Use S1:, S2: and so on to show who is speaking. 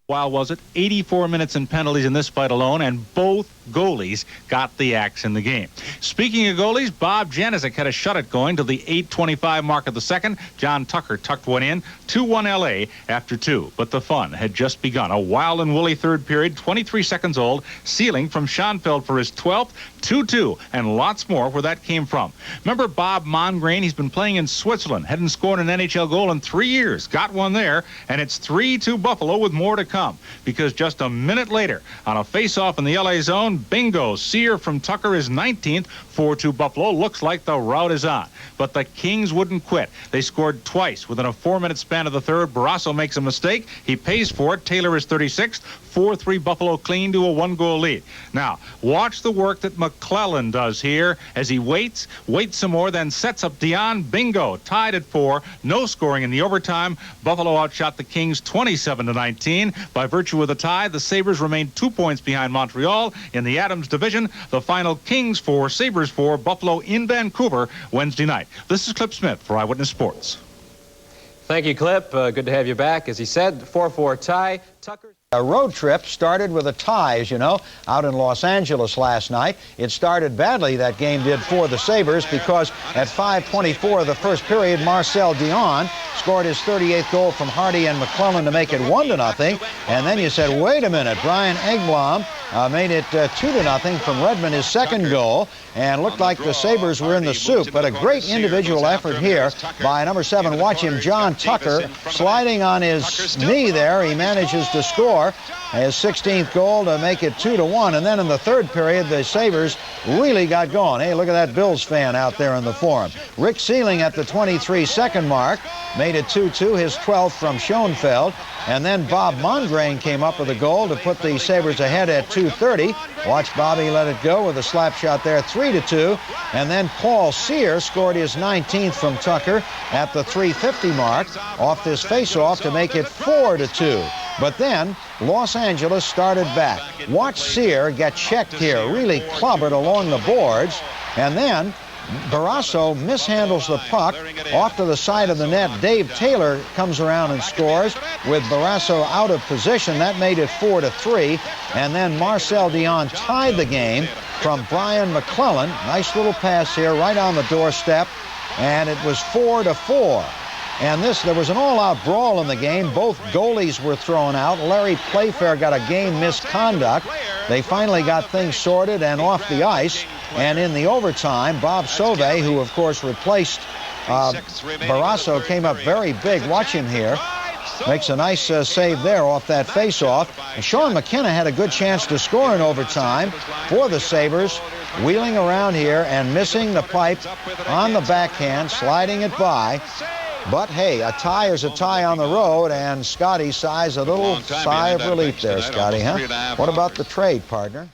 S1: While was it 84 minutes in penalties in this fight alone, and both goalies got the axe in the game. Speaking of goalies, Bob Janicek had a shutout going to the 8:25 mark of the second. John Tucker tucked one in, 2-1 LA after two. But the fun had just begun. A wild and woolly third period, 23 seconds old, sealing from Schoenfeld for his 12th, 2-2, and lots more where that came from. Remember Bob Mongrain? He's been playing in Switzerland, hadn't scored an NHL goal in 3 years. Got one there, and it's 3-2 Buffalo with more to come. Because just a minute later, on a face-off in the LA zone, bingo, Sear from Tucker is 19th, 4-2 Buffalo. Looks like the rout is on. But the Kings wouldn't quit. They scored twice within a 4-minute span of the third. Barrasso makes a mistake. He pays for it. Taylor is 36th. 4-3 Buffalo clean to a one-goal lead. Now, watch the work that McClellan does here as he waits some more, then sets up Dion. Bingo, tied at 4. No scoring in the overtime. Buffalo outshot the Kings 27-19. By virtue of the tie, the Sabres remain 2 points behind Montreal in the Adams division. The final: Kings 4, Sabres 4, Buffalo in Vancouver Wednesday night. This is Clip Smith for Eyewitness Sports.
S2: Thank you, Clip. Good to have you back. As he said, 4-4 tie. Tucker.
S3: A road trip started with a tie, as you know, out in Los Angeles last night. It started badly, that game did, for the Sabres, because at 5:24 of the first period, Marcel Dion scored his 38th goal from Hardy and McClellan to make it 1-0. And then you said, wait a minute, Brian Engblom made it 2-0 from Redmond, his second goal, and looked like the Sabres were in the soup. But a great individual effort here by number 7. Watch him, John Tucker, sliding on his knee there. He manages to score his 16th goal to make it 2-1. And then in the third period, the Sabres really got going. Hey, look at that Bills fan out there in the forum. Rick Sealing at the 23-second mark made it 2-2, his 12th from Schoenfeld. And then Bob Mongrain came up with a goal to put the Sabres ahead at 2:30. Watch Bobby let it go with a slap shot there, 3-2. And then Paul Sear scored his 19th from Tucker at the 3:50 mark off this face-off to make it 4-2. But then Los Angeles started back. Watch Sear get checked here, really clobbered along the boards. And then Barrasso mishandles the puck off to the side of the net. Dave Taylor comes around and scores with Barrasso out of position. That made it 4-3. And then Marcel Dion tied the game from Brian McClellan. Nice little pass here right on the doorstep. And it was 4-4. And there was an all-out brawl in the game. Both goalies were thrown out. Larry Playfair got a game misconduct. They finally got things sorted and off the ice. And in the overtime, Bob Sauvé, who of course replaced Barrasso, came up very big. Watch him here. Makes a nice save there off that face-off. And Sean McKenna had a good chance to score in overtime for the Sabres, wheeling around here and missing the pipe on the backhand, sliding it by. But hey, a tie is a tie on the road, and Scotty sighs a little sigh of relief there, Scotty, huh? What about the trade, partner?